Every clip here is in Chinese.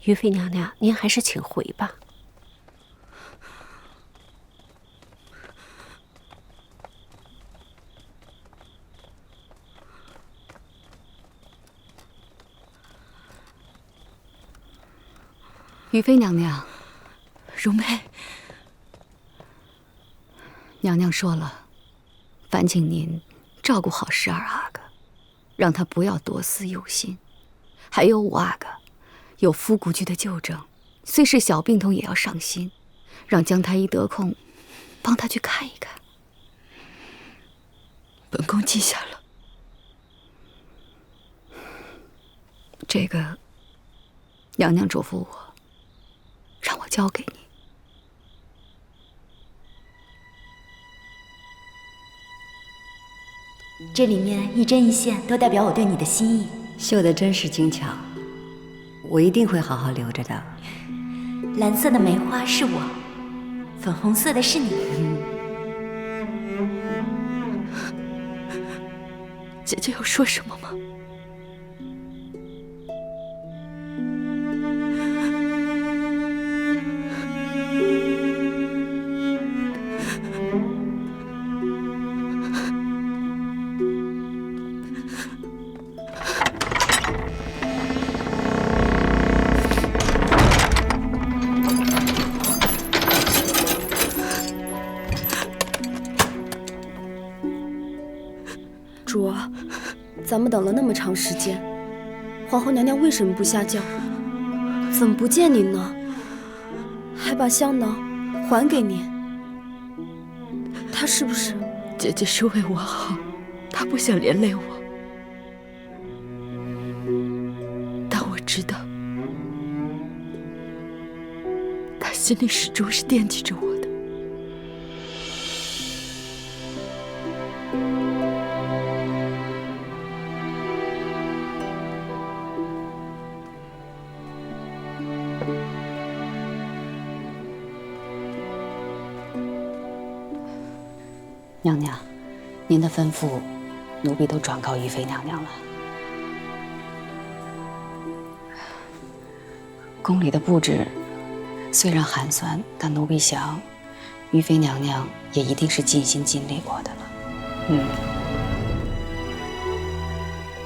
于妃娘娘，您还是请回吧。于妃娘娘，容妹，娘娘说了，烦请您照顾好12阿哥，让他不要多思忧心。还有5阿哥，有夫谷居的旧症，虽是小病痛也要上心，让姜太医得空帮他去看一看。本宫记下了。这个，娘娘嘱咐我，让我交给你。这里面一针一线都代表我对你的心意。绣得真是精巧，我一定会好好留着的。蓝色的梅花是我，粉红色的是你。姐姐要说什么吗？主儿，咱们等了那么长时间，皇后娘娘为什么不下轿？怎么不见您呢？还把香囊还给您，她是不是？姐姐是为我好，她不想连累我。但我知道，她心里始终是惦记着我的。娘娘，您的吩咐，奴婢都转告于妃娘娘了。宫里的布置虽然寒酸，但奴婢想，于妃娘娘也一定是尽心尽力过的了。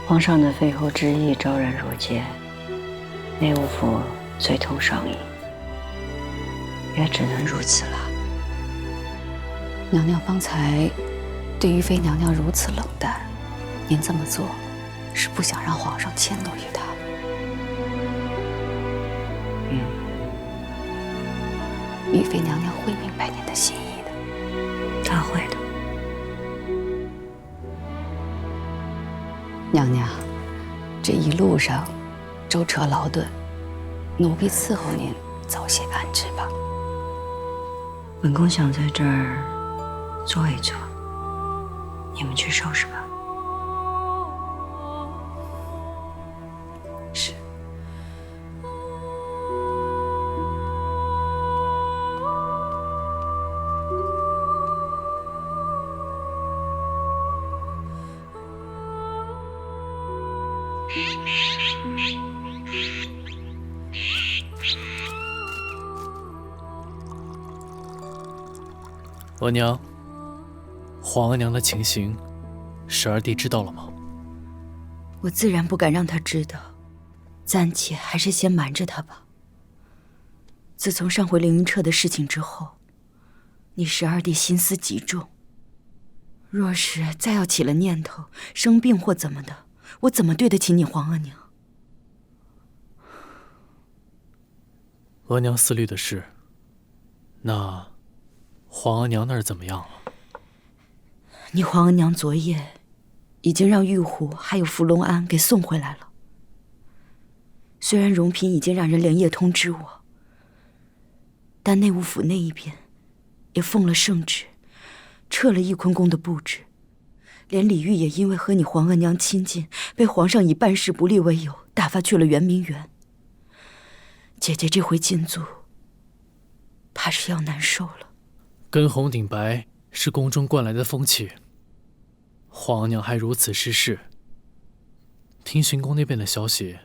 皇上的废后之意昭然若揭，内务府最痛上意，也只能如此了。娘娘方才对于妃娘娘如此冷淡，您这么做是不想让皇上迁怒于她。于妃娘娘会明白您的心意的。她会的。娘娘，这一路上舟车劳顿，奴婢伺候您早些安置吧。本宫想在这儿坐一坐，你们去收拾吧。是。额娘，皇额娘的情形，十二弟知道了吗？我自然不敢让他知道，暂且还是先瞒着他吧。自从上回凌云彻的事情之后，你12弟心思极重。若是再要起了念头，生病或怎么的，我怎么对得起你皇额娘？额娘思虑的是，那皇额娘那儿怎么样了？你皇额娘昨夜已经让玉虎还有伏龙安给送回来了。虽然荣嫔已经让人连夜通知我，但内务府那一边也奉了圣旨，撤了翊坤宫的布置，连李煜也因为和你皇额娘亲近，被皇上以办事不力为由打发去了圆明园。姐姐这回进驻，怕是要难受了。跟红顶白是宫中惯来的风气，皇额娘还如此失势，听巡宫那边的消息，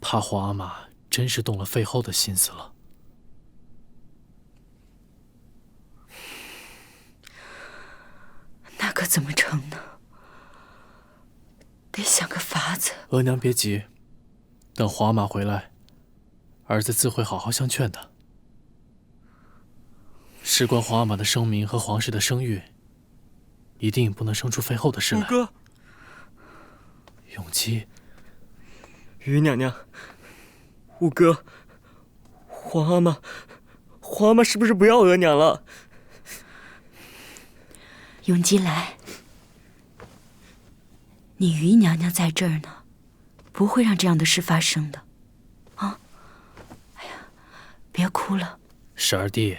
怕皇阿玛真是动了废后的心思了。那可怎么成呢？得想个法子。额娘别急，等皇阿玛回来，儿子自会好好相劝的。事关皇阿玛的声名和皇室的声誉，一定不能生出废后的事来。五哥，永基，于娘娘，五哥，皇阿玛是不是不要额娘了？永基来，你于娘娘在这儿呢，不会让这样的事发生的。啊，哎呀，别哭了。十二弟，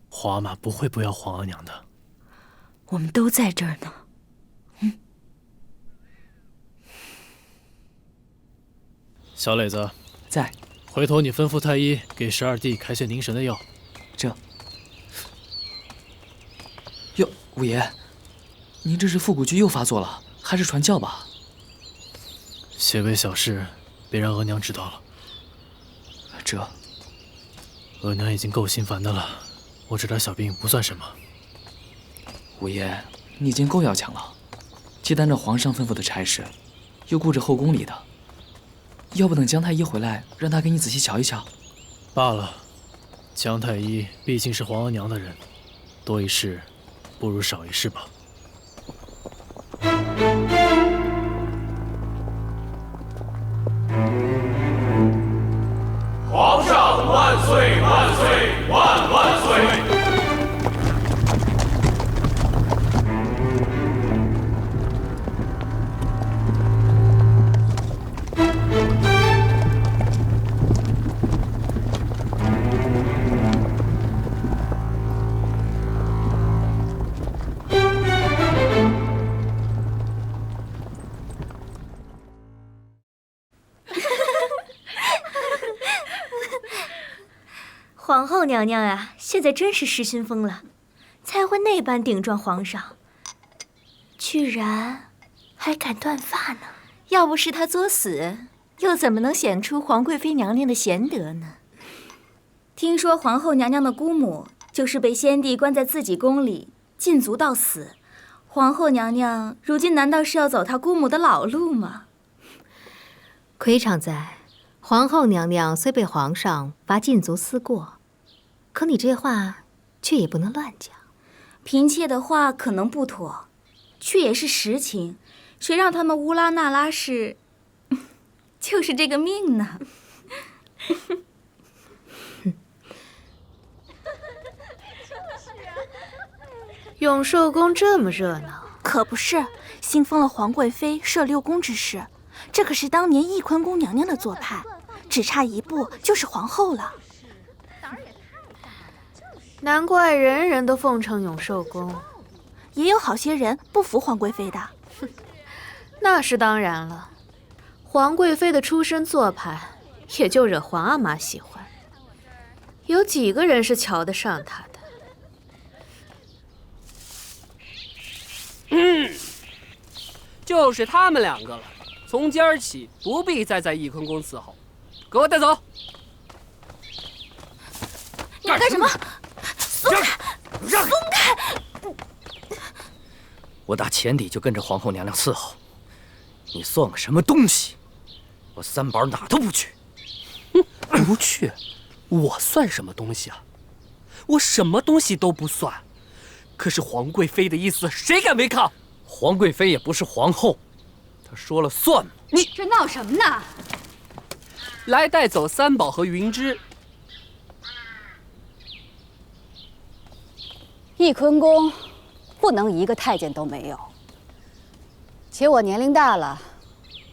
皇阿玛不会不要皇额娘的。我们都在这儿呢。小磊子，在。回头你吩咐太医给十二弟开些凝神的药。这。哟，五爷，您这是腹股剧又发作了，还是传教吧？些微小事，别让额娘知道了。这，额娘已经够心烦的了，我这点小病不算什么。五爷，你已经够要强了，既担着皇上吩咐的差事，又顾着后宫里的。要不等姜太医回来，让他给你仔细瞧一瞧。罢了，姜太医毕竟是皇额娘的人，多一事不如少一事吧。皇上万岁万岁万万岁！皇后娘娘啊，现在真是失心疯了，才会那般顶撞皇上，居然还敢断发呢。要不是她作死，又怎么能显出皇贵妃娘娘的贤德呢？听说皇后娘娘的姑母就是被先帝关在自己宫里禁足到死，皇后娘娘如今难道是要走她姑母的老路吗？魁常在，皇后娘娘虽被皇上罚禁足思过，可你这话却也不能乱讲。嫔妾的话可能不妥，却也是实情。谁让他们乌拉那拉氏就是这个命呢？永寿宫这么热闹，可不是，新封了皇贵妃摄六宫之事，这可是当年翊坤宫娘娘的做派，只差一步就是皇后了。难怪人人都奉承永寿宫，也有好些人不服皇贵妃的。那是当然了，皇贵妃的出身做派，也就惹皇阿玛喜欢，有几个人是瞧得上她的？就是他们两个了，从今儿起不必再在翊坤宫伺候，给我带走！你干什么？松开！松开！我打前底就跟着皇后娘娘伺候，你算个什么东西？我三宝哪都不去。不去？我算什么东西啊？我什么东西都不算。可是皇贵妃的意思，谁敢违抗？皇贵妃也不是皇后，她说了算吗？你这闹什么呢？来带走三宝和云芝。翊坤宫不能一个太监都没有，且我年龄大了，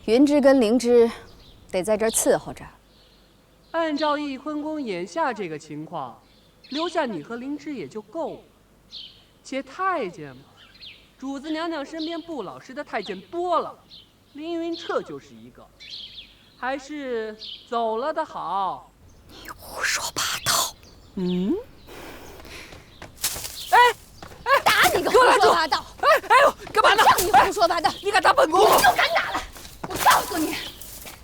云芝跟灵芝得在这儿伺候着。按照翊坤宫眼下这个情况，留下你和灵芝也就够了。且太监嘛，主子娘娘身边不老实的太监多了，凌云彻就是一个，还是走了的好。你胡说八道！打你个胡说八道！哎呦，干嘛呢？让你胡说八道！你敢打本宫？你就敢打了！我告诉你，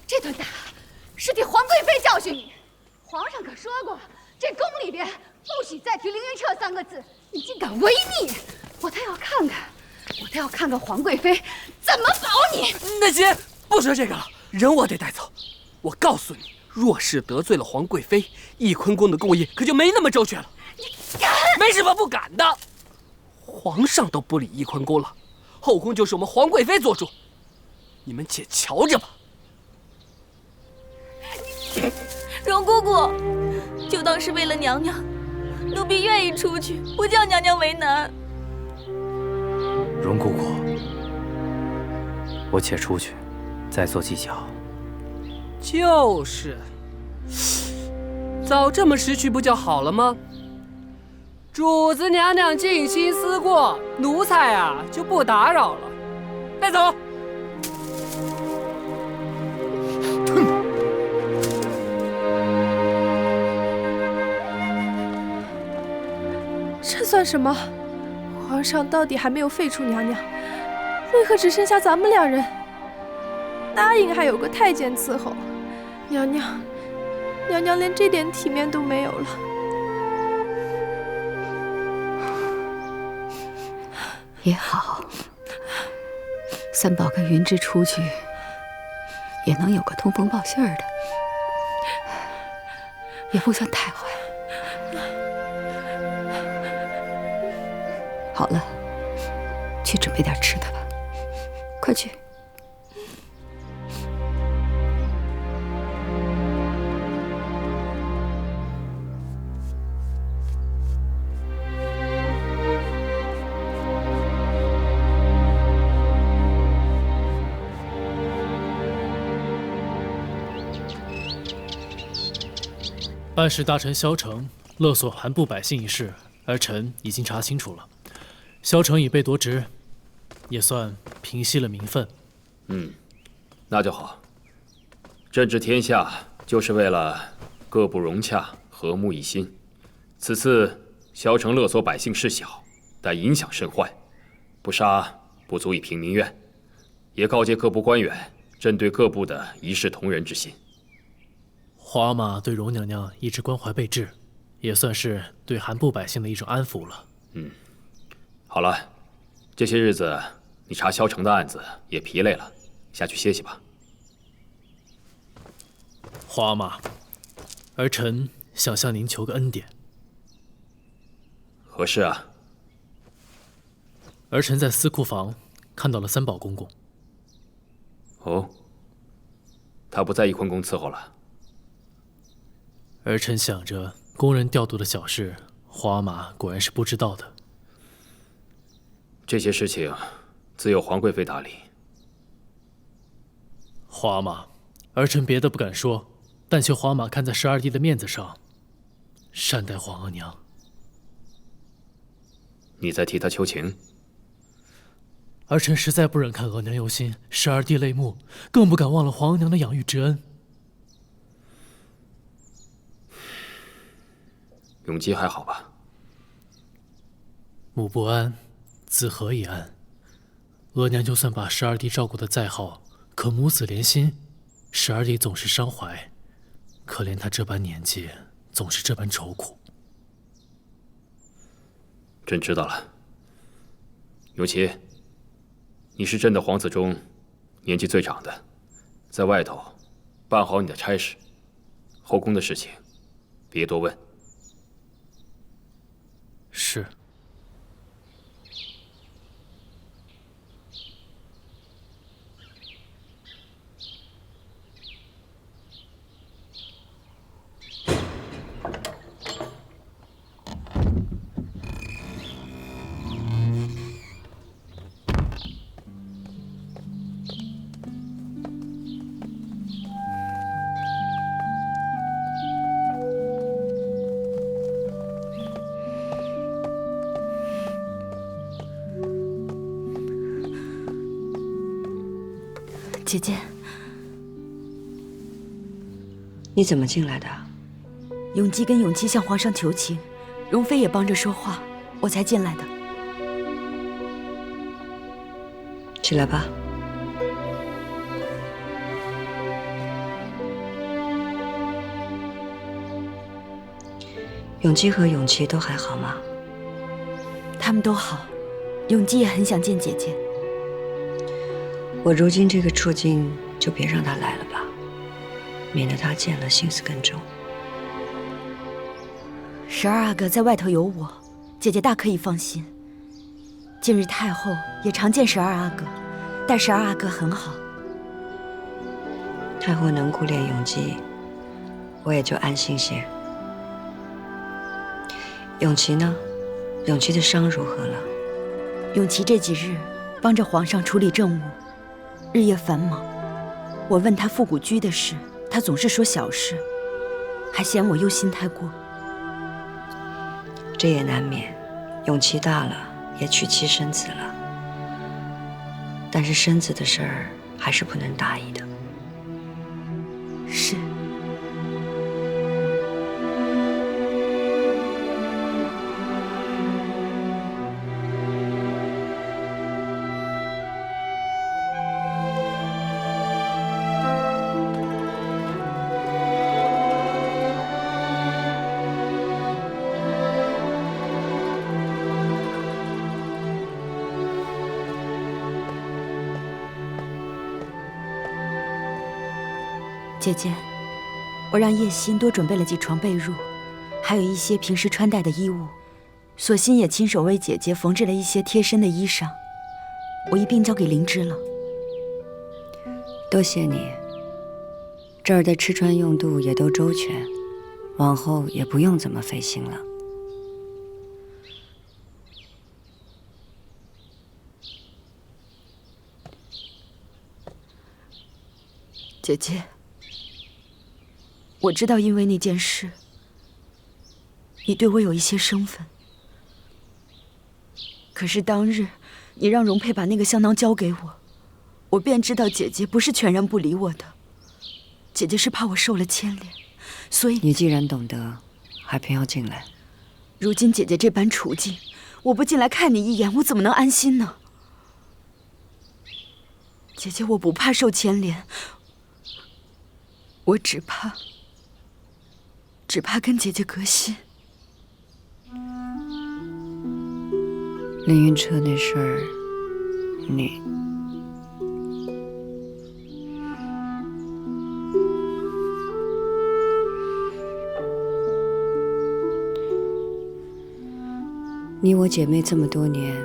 这顿打是替皇贵妃教训你。皇上可说过，这宫里边不许再提凌云彻3个字，你竟敢违逆！我倒要看看皇贵妃怎么保你。那行，不说这个了，人我得带走。我告诉你，若是得罪了皇贵妃，翊坤宫的功业可就没那么周全了。你敢？没什么不敢的。皇上都不理翊坤宫了，后宫就是我们皇贵妃做主，你们且瞧着吧。荣姑姑，就当是为了娘娘，奴婢愿意出去，不叫娘娘为难。荣姑姑，我且出去，再做计较。就是，早这么识趣不就好了吗？主子娘娘静心思过，奴才啊就不打扰了。带走。这算什么？皇上到底还没有废除娘娘，为何只剩下咱们2人？答应还有个太监伺候，娘娘连这点体面都没有了。也好，三宝跟云芝出去，也能有个通风报信儿的，也不算太坏。好了，去准备点吃的吧，快去。办事大臣萧成勒索韩部百姓一事，儿臣已经查清楚了。萧成已被夺职，也算平息了民愤。那就好。政治天下就是为了各部融洽、和睦一心。此次萧成勒索百姓事小，但影响甚坏，不杀不足以平民怨。也告诫各部官员针对各部的一视同仁之心。皇阿玛对荣娘娘一直关怀备至，也算是对韩部百姓的一种安抚了。好了，这些日子你查萧成的案子也疲累了，下去歇息吧。皇阿玛，儿臣想向您求个恩典。何事啊？儿臣在司库房看到了三宝公公。哦，他不在翊坤宫伺候了。儿臣想着宫人调度的小事，皇阿玛果然是不知道的。这些事情自有皇贵妃打理。皇阿玛，儿臣别的不敢说，但求皇阿玛看在12弟的面子上，善待皇额娘。你在替他求情？儿臣实在不忍看额娘忧心，12弟泪目，更不敢忘了皇额娘的养育之恩。永基还好吧？母不安，子何以安？额娘就算把12弟照顾得再好，可母子连心，12弟总是伤怀。可怜他这般年纪，总是这般愁苦。朕知道了。永琪，你是朕的皇子中年纪最长的，在外头办好你的差事，后宫的事情别多问。是。姐姐，你怎么进来的？永基跟永琪向皇上求情，容妃也帮着说话，我才进来的。起来吧。永基和永琪都还好吗？他们都好，永基也很想见姐姐。我如今这个处境，就别让他来了吧，免得他见了心思更重。12阿哥在外头有我，姐姐大可以放心。近日太后也常见12阿哥，待12阿哥很好。太后能顾怜永基，我也就安心些。永琪呢？永琪的伤如何了？永琪这几日帮着皇上处理政务，日夜繁忙。我问他复古居的事，他总是说小事，还嫌我忧心太过。这也难免，永琪大了，也娶妻生子了。但是生子的事儿还是不能大意的。是。姐姐，我让叶心多准备了几床被褥，还有一些平时穿戴的衣物。索性也亲手为姐姐缝制了一些贴身的衣裳，我一并交给灵芝了。多谢你，这儿的吃穿用度也都周全，往后也不用怎么费心了。姐姐，我知道因为那件事，你对我有一些生分。可是当日你让容佩把那个香囊交给我，我便知道姐姐不是全然不理我的，姐姐是怕我受了牵连，所以……你既然懂得，还偏要进来。如今姐姐这般处境，我不进来看你一眼，我怎么能安心呢？姐姐，我不怕受牵连，我只怕跟姐姐隔心。凌云彻那事儿，你我姐妹这么多年，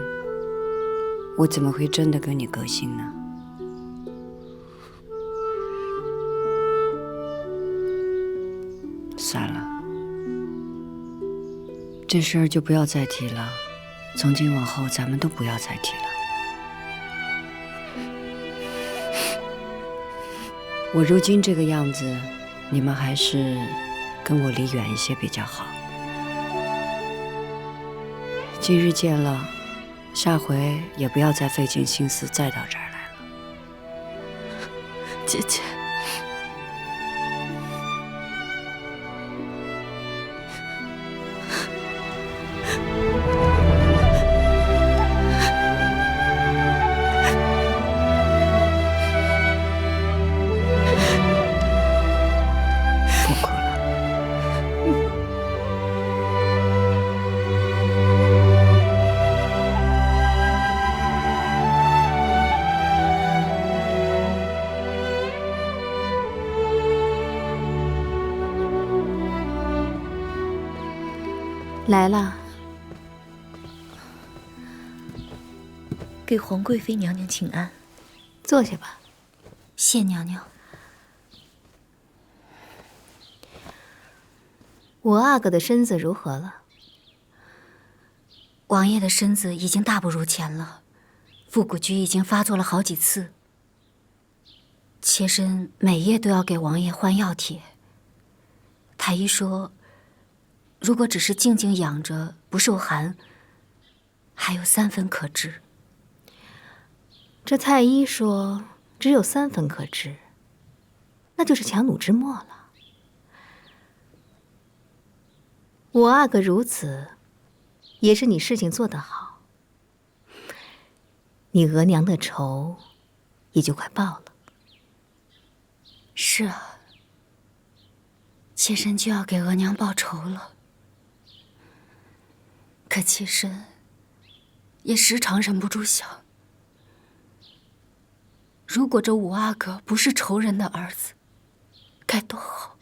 我怎么会真的跟你隔心呢？算了，这事儿就不要再提了。从今往后，咱们都不要再提了。我如今这个样子，你们还是跟我离远一些比较好。今日见了，下回也不要再费尽心思再到这儿来了。姐姐，来了，给皇贵妃娘娘请安。坐下吧。谢娘娘。我阿哥的身子如何了？王爷的身子已经大不如前了，腹股局已经发作了好几次。妾身每夜都要给王爷换药帖。太医说，如果只是静静养着不受寒，还有3分可治。这太医说只有3分可治，那就是强弩之末了。我阿哥如此，也是你事情做得好，你额娘的仇也就快报了。是啊，妾身就要给额娘报仇了。可妾身也时常忍不住想，如果这五阿哥不是仇人的儿子，该多好。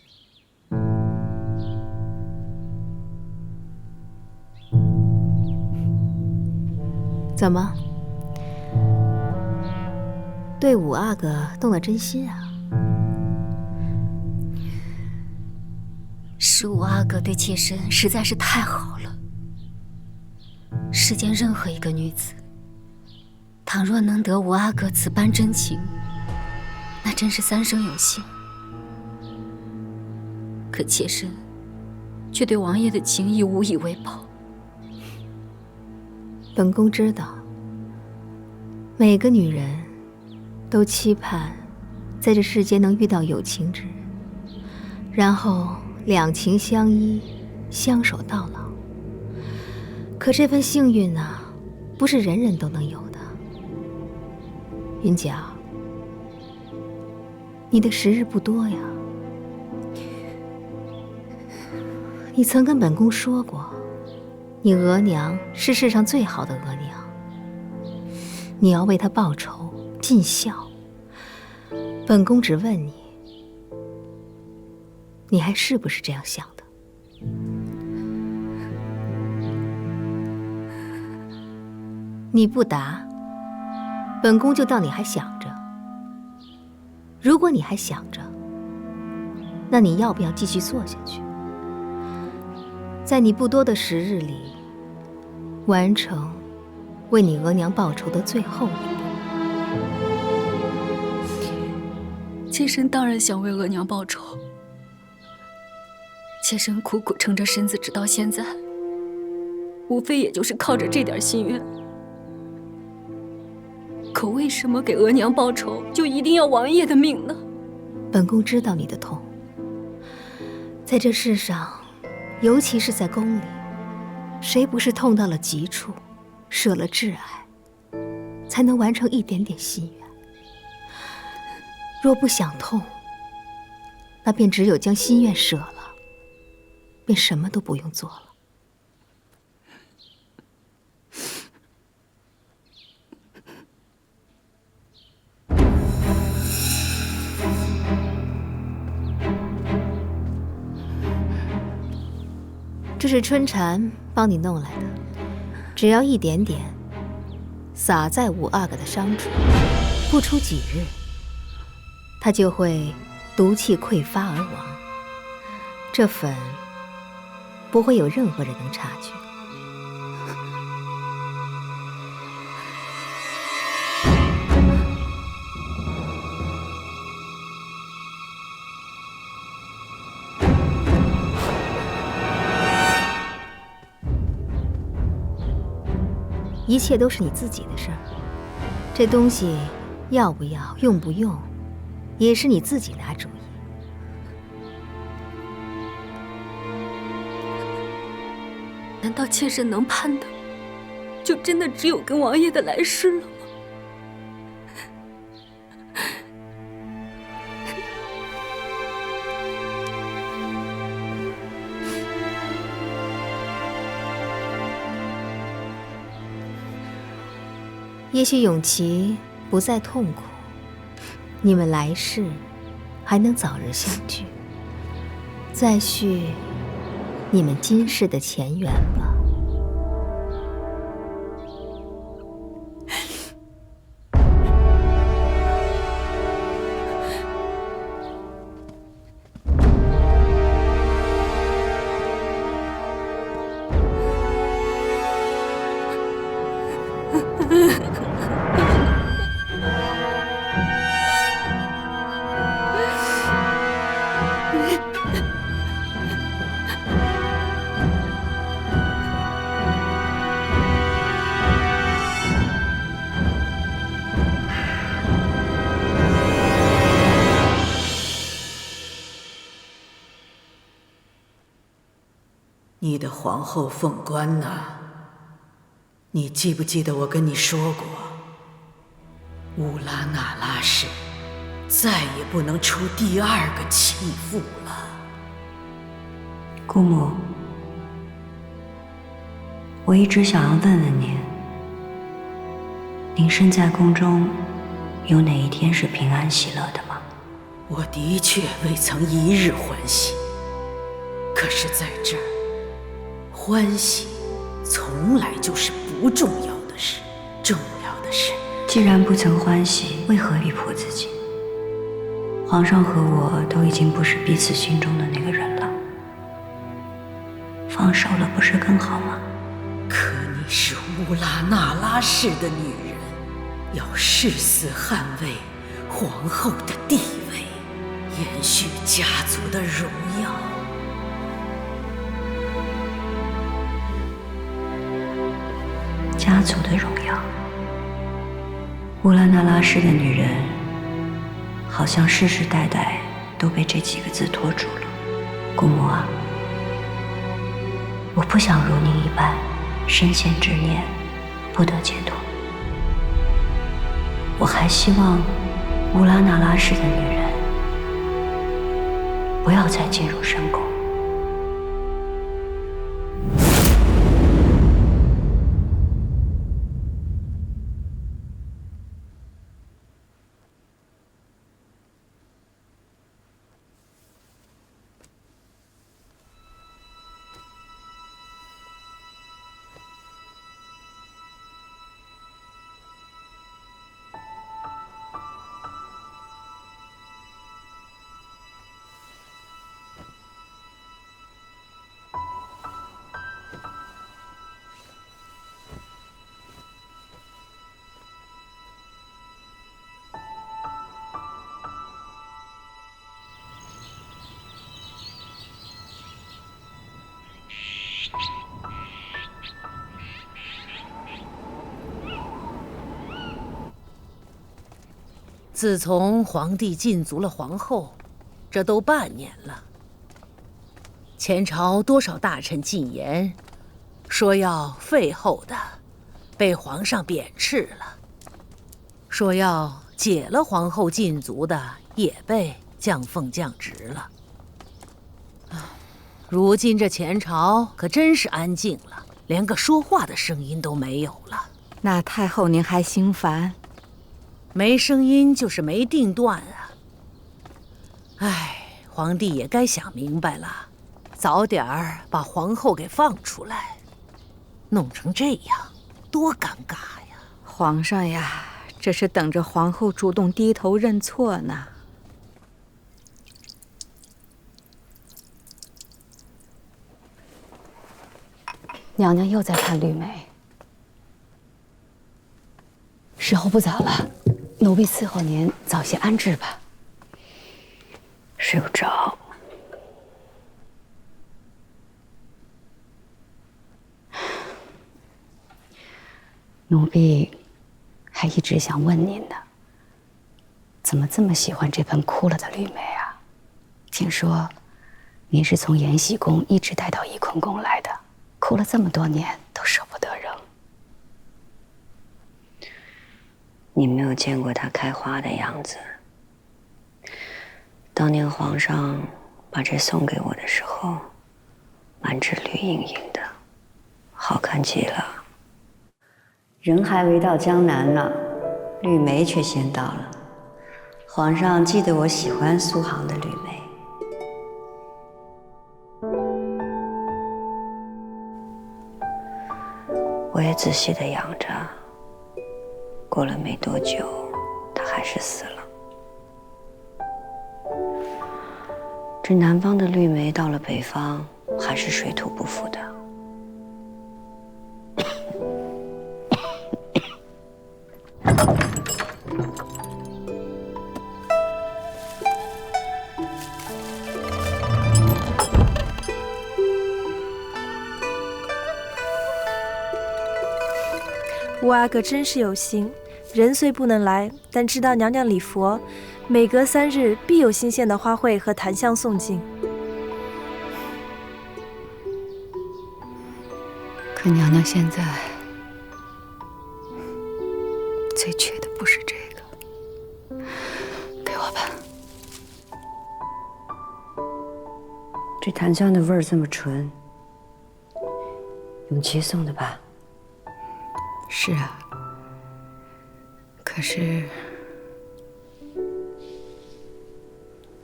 怎么，对五阿哥动了真心啊？是五阿哥对妾身实在是太好了。世间任何一个女子，倘若能得五阿哥此般真情，那真是三生有幸。可妾身却对王爷的情谊无以为报。本宫知道，每个女人都期盼在这世间能遇到有情之人，然后两情相依，相守到老。可这份幸运呢，不是人人都能有的。云娇，你的时日不多呀。你曾跟本宫说过，你额娘是世上最好的额娘，你要为她报仇尽孝。本宫只问你，你还是不是这样想的？你不答，本宫就当你还想着。如果你还想着，那你要不要继续做下去？在你不多的时日里，完成为你额娘报仇的最后一步。妾身当然想为额娘报仇，妾身苦苦撑着身子直到现在，无非也就是靠着这点心愿。可为什么给额娘报仇就一定要王爷的命呢？本宫知道你的痛，在这世上，尤其是在宫里，谁不是痛到了极处，舍了挚爱，才能完成一点点心愿？若不想痛，那便只有将心愿舍了，便什么都不用做了。这是春蝉帮你弄来的，只要一点点，洒在五阿哥的伤处，不出几日，他就会毒气溃发而亡。这粉不会有任何人能察觉。一切都是你自己的事儿，这东西要不要、用不用，也是你自己拿主意。难道妾身能盼的，就真的只有跟王爷的来世了吗？也许永琪不再痛苦，你们来世还能早日相聚，再续你们今世的前缘吧。你的皇后凤冠呐，你记不记得我跟你说过，乌拉那拉氏再也不能出第二个弃妇了。姑母，我一直想要问问您，您身在宫中，有哪一天是平安喜乐的吗？我的确未曾一日欢喜，可是在这儿，欢喜从来就是不重要的事。重要的是，既然不曾欢喜，为何逼迫自己？皇上和我都已经不是彼此心中的那个人了，放手了不是更好吗？可你是乌拉那拉氏的女人，要誓死捍卫皇后的地位，延续家族的荣耀。家族的荣耀。乌拉那拉氏的女人，好像世世代代都被这几个字拖住了。姑母啊，我不想如您一般深陷执念，不得解脱。我还希望乌拉那拉氏的女人不要再进入深宫。自从皇帝禁足了皇后，这都半年了。前朝多少大臣进言，说要废后的，被皇上贬斥了；说要解了皇后禁足的，也被降俸降职了。如今这前朝可真是安静了，连个说话的声音都没有了。那太后您还心烦？没声音就是没定断啊！唉，皇帝也该想明白了，早点儿把皇后给放出来。弄成这样，多尴尬呀！皇上呀，这是等着皇后主动低头认错呢。娘娘又在看绿梅。时候不早了，奴婢伺候您早些安置吧。睡不着。奴婢还一直想问您呢，怎么这么喜欢这盆枯了的绿梅啊？听说您是从延禧宫一直带到翊坤宫来的，枯了这么多年都舍不得扔。你没有见过它开花的样子。当年皇上把这送给我的时候，满枝绿莹莹的，好看极了。人还未到江南呢，绿梅却先到了。皇上记得我喜欢苏杭的绿梅。我也仔细地养着。过了没多久，他还是死了。这南方的绿梅到了北方，还是水土不服的。乌阿哥真是有心，人虽不能来，但知道娘娘礼佛，每隔3日必有新鲜的花卉和檀香送进。可娘娘现在最缺的不是这个，给我吧。这檀香的味儿这么纯，永琪送的吧？是啊，可是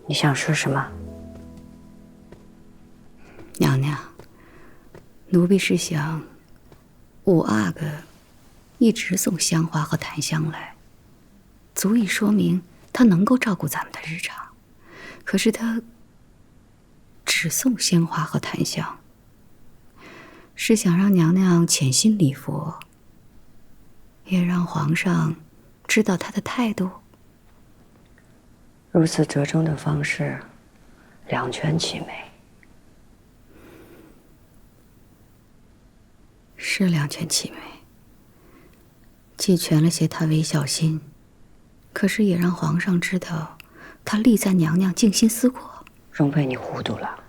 你想说什么？娘娘，奴婢是想，五阿哥一直送香花和檀香来，足以说明他能够照顾咱们的日常。可是他只送鲜花和檀香，是想让娘娘潜心礼佛，也让皇上知道他的态度。如此折中的方式，两全其美。是两全其美，既全了些他微小心，可是也让皇上知道他力赞娘娘静心思过。容佩，你糊涂了。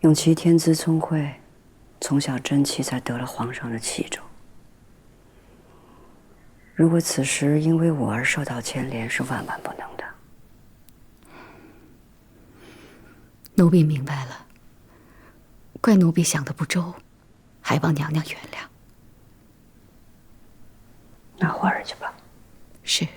永琪天资聪慧，从小争气，才得了皇上的器重。如果此时因为我而受到牵连，是万万不能的。奴婢明白了，怪奴婢想得不周，还望娘娘原谅。那花儿去吧。是。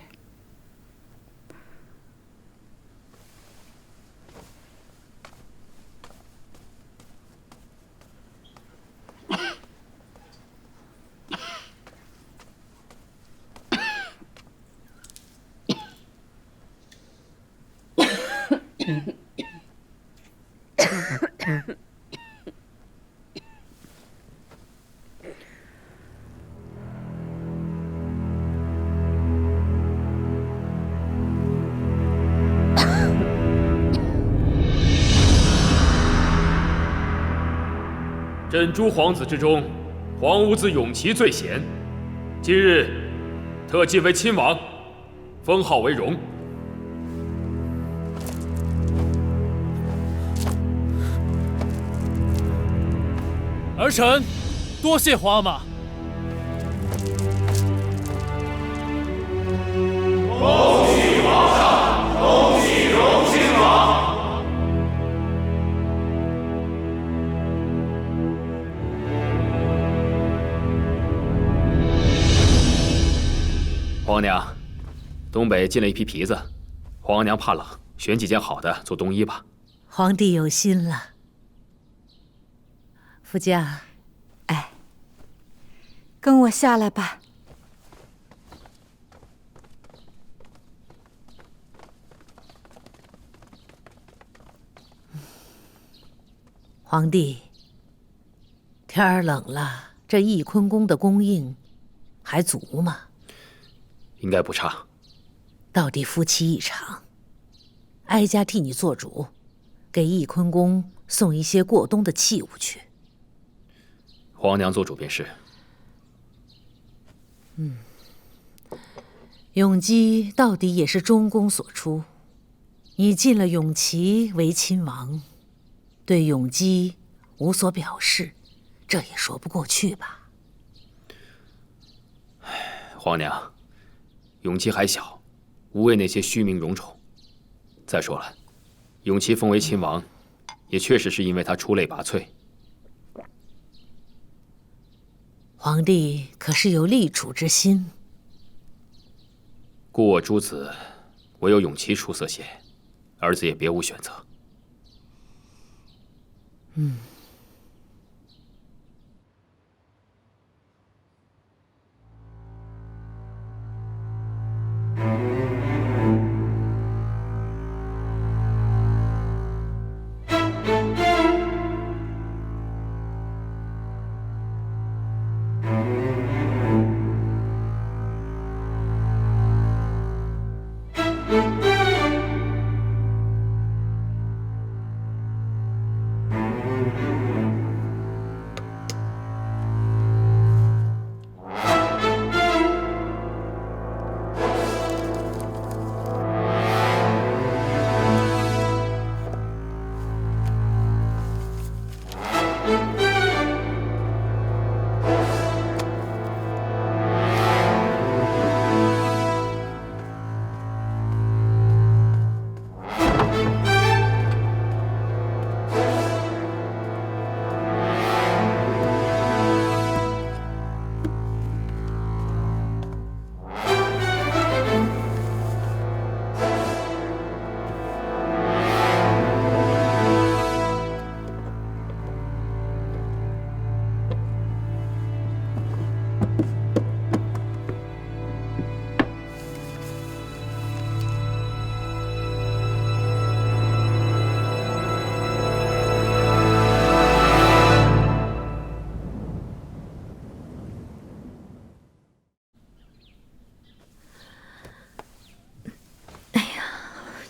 朕诸皇子之中，皇五子永琪最贤，今日特晋为亲王，封号为荣。儿臣多谢皇阿玛。恭喜皇上，恭喜荣亲王。皇娘，东北进了一批皮子，皇娘怕冷，选几件好的做冬衣吧。皇帝有心了。福家，哎，跟我下来吧。皇帝，天儿冷了，这翊坤宫的供应还足吗？应该不差。到底夫妻一场，哀家替你做主，给翊坤宫送一些过冬的器物去。皇娘做主便是。永基到底也是中宫所出，你进了永琪为亲王，对永基无所表示，这也说不过去吧？皇娘，永琪还小，无谓那些虚名荣宠。再说了，永琪封为亲王，也确实是因为他出类拔萃。皇帝可是有立储之心。故我诸子，唯有永琪出色些，儿子也别无选择。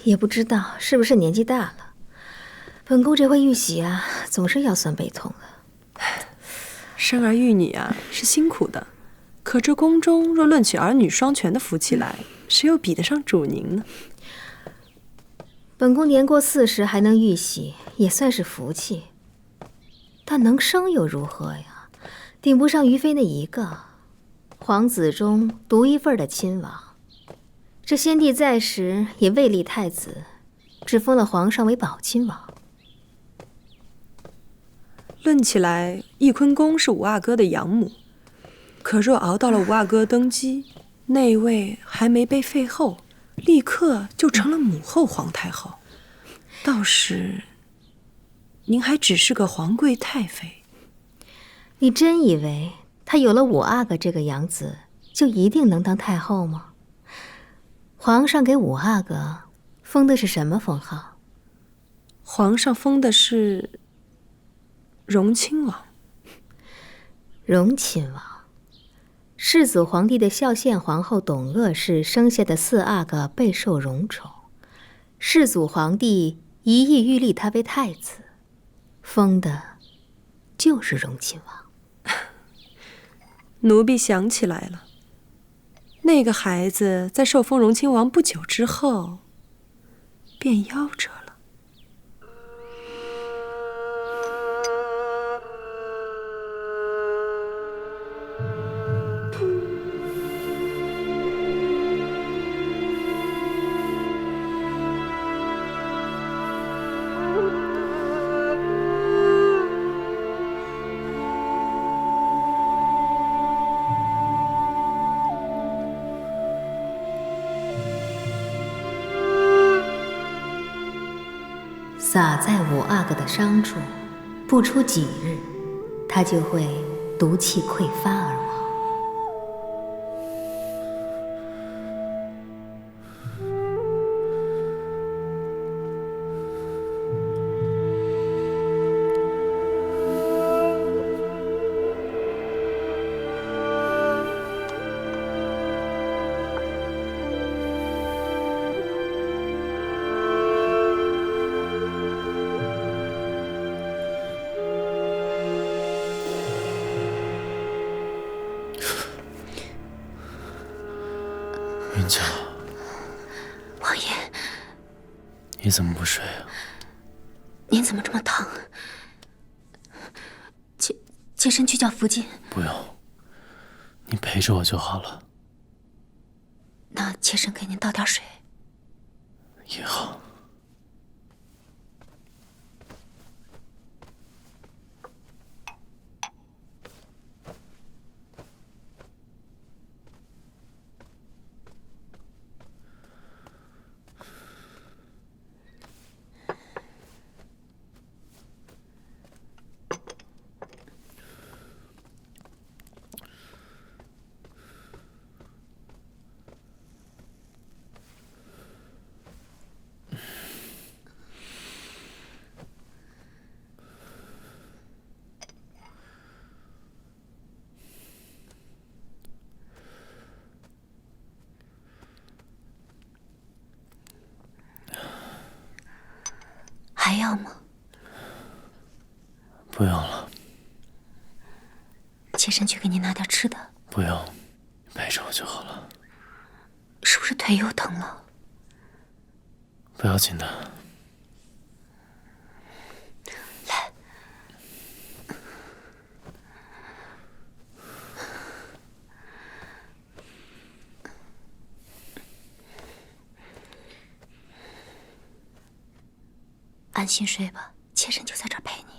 也不知道是不是年纪大了，本宫这回玉玺啊，总是腰酸背痛的。生儿育女啊，是辛苦的，可这宫中若论起儿女双全的福气来，谁又比得上主您呢？本宫年过40还能玉玺，也算是福气。但能生又如何呀？顶不上于妃那一个，皇子中独一份的亲王。这先帝在时也未立太子，只封了皇上为宝亲王。论起来，翊坤宫是五阿哥的养母，可若熬到了五阿哥登基，那位还没被废后，立刻就成了母后皇太后。到时，您还只是个皇贵太妃。你真以为她有了五阿哥这个养子，就一定能当太后吗？皇上给五阿哥封的是什么封号？皇上封的是荣亲王。荣亲王，世祖皇帝的孝献皇后董鄂氏生下的4阿哥备受荣宠，世祖皇帝一意欲立他为太子，封的就是荣亲王。奴婢想起来了，那个孩子在受封荣亲王不久之后，便夭折了。洒在五阿哥的伤处，不出几日，他就会毒气溃发而亡。云娇，王爷，你怎么不睡啊？您怎么这么疼？妾身去叫福晋。不用，你陪着我就好了。那妾身给您倒点水。也好。还要吗？不用了。妾身去给您拿点吃的。不用，陪着我就好了。是不是腿又疼了？不要紧的。来。安心睡吧，妾身就在这儿陪你。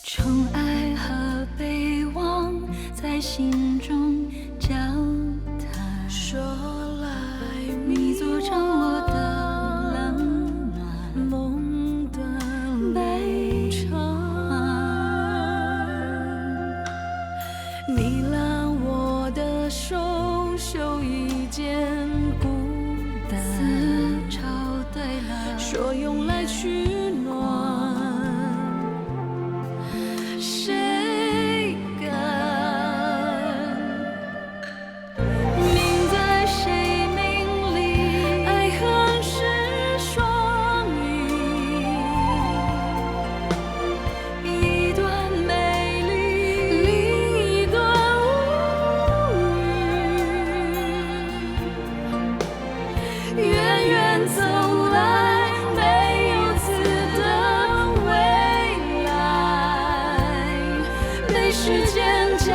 宠爱和被忘在心中交谈，说来你做成我的冷暖，梦断悲怆。你拉我的手，袖一件孤单，思潮对了，说用来取暖。谁敢命在谁命里？爱恨是双语，一段美丽，另一段无语。远远走来，没有词的未来，被时间交